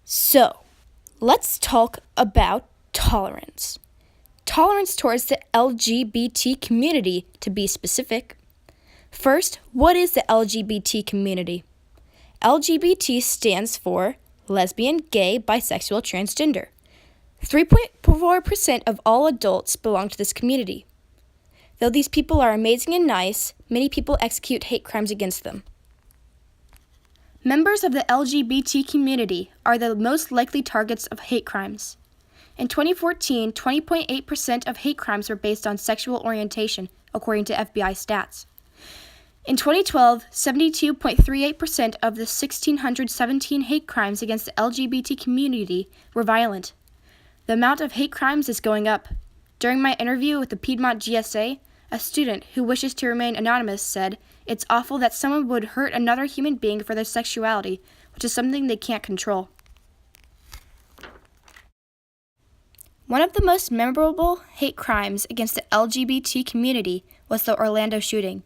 So, let's talk about tolerance. Tolerance towards the LGBT community, to be specific. First, what is the LGBT community? LGBT stands for lesbian, gay, bisexual, transgender. 3.4% of all adults belong to this community. Though these people are amazing and nice, many people execute hate crimes against them. Members of the LGBT community are the most likely targets of hate crimes. In 2014, 20.8% of hate crimes were based on sexual orientation, according to FBI stats. In 2012, 72.38% of the 1,617 hate crimes against the LGBT community were violent. The amount of hate crimes is going up. During my interview with the Piedmont GSA, a student who wishes to remain anonymous said, "It's awful that someone would hurt another human being for their sexuality, which is something they can't control." One of the most memorable hate crimes against the LGBT community was the Orlando shooting.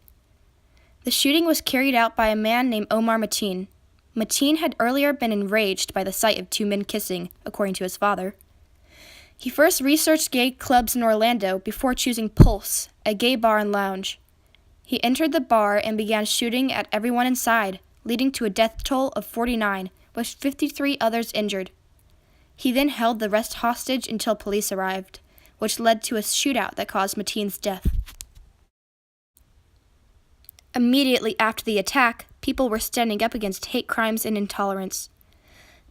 The shooting was carried out by a man named Omar Mateen. Mateen had earlier been enraged by the sight of two men kissing, according to his father. He first researched gay clubs in Orlando before choosing Pulse, a gay bar and lounge. He entered the bar and began shooting at everyone inside, leading to a death toll of 49, with 53 others injured. He then held the rest hostage until police arrived, which led to a shootout that caused Mateen's death. Immediately after the attack, people were standing up against hate crimes and intolerance.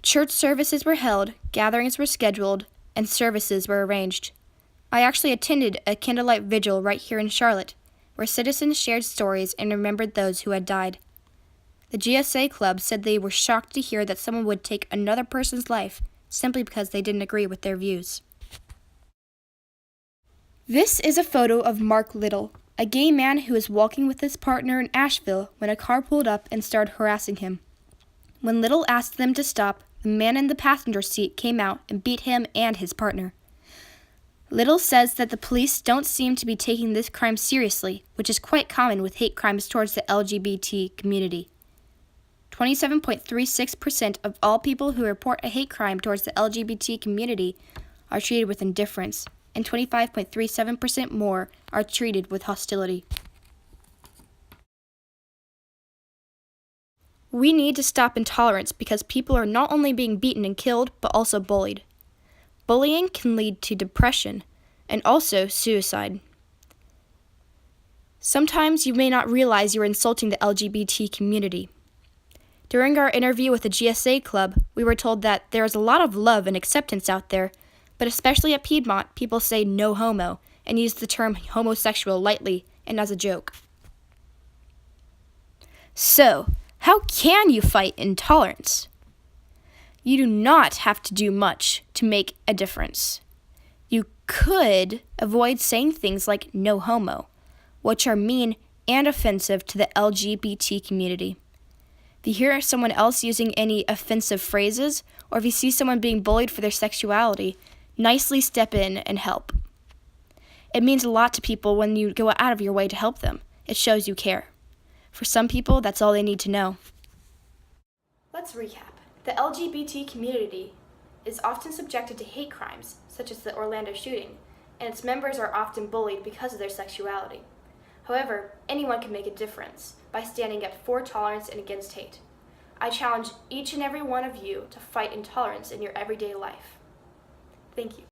Church services were held, gatherings were scheduled, and services were arranged. I actually attended a candlelight vigil right here in Charlotte, where citizens shared stories and remembered those who had died. The GSA Club said they were shocked to hear that someone would take another person's life simply because they didn't agree with their views. This is a photo of Mark Little, a gay man who was walking with his partner in Asheville when a car pulled up and started harassing him. When Little asked them to stop, the man in the passenger seat came out and beat him and his partner. Little says that the police don't seem to be taking this crime seriously, which is quite common with hate crimes towards the LGBT community. 27.36% of all people who report a hate crime towards the LGBT community are treated with indifference, and 25.37% more are treated with hostility. We need to stop intolerance because people are not only being beaten and killed, but also bullied. Bullying can lead to depression and also suicide. Sometimes you may not realize you're insulting the LGBT community. During our interview with the GSA Club, we were told that there is a lot of love and acceptance out there, but especially at Piedmont, people say no homo and use the term homosexual lightly and as a joke. So, how can you fight intolerance? You do not have to do much to make a difference. You could avoid saying things like no homo, which are mean and offensive to the LGBT community. If you hear someone else using any offensive phrases, or if you see someone being bullied for their sexuality, nicely step in and help. It means a lot to people when you go out of your way to help them. It shows you care. For some people, that's all they need to know. Let's recap. The LGBT community is often subjected to hate crimes, such as the Orlando shooting, and its members are often bullied because of their sexuality. However, anyone can make a difference by standing up for tolerance and against hate. I challenge each and every one of you to fight intolerance in your everyday life. Thank you.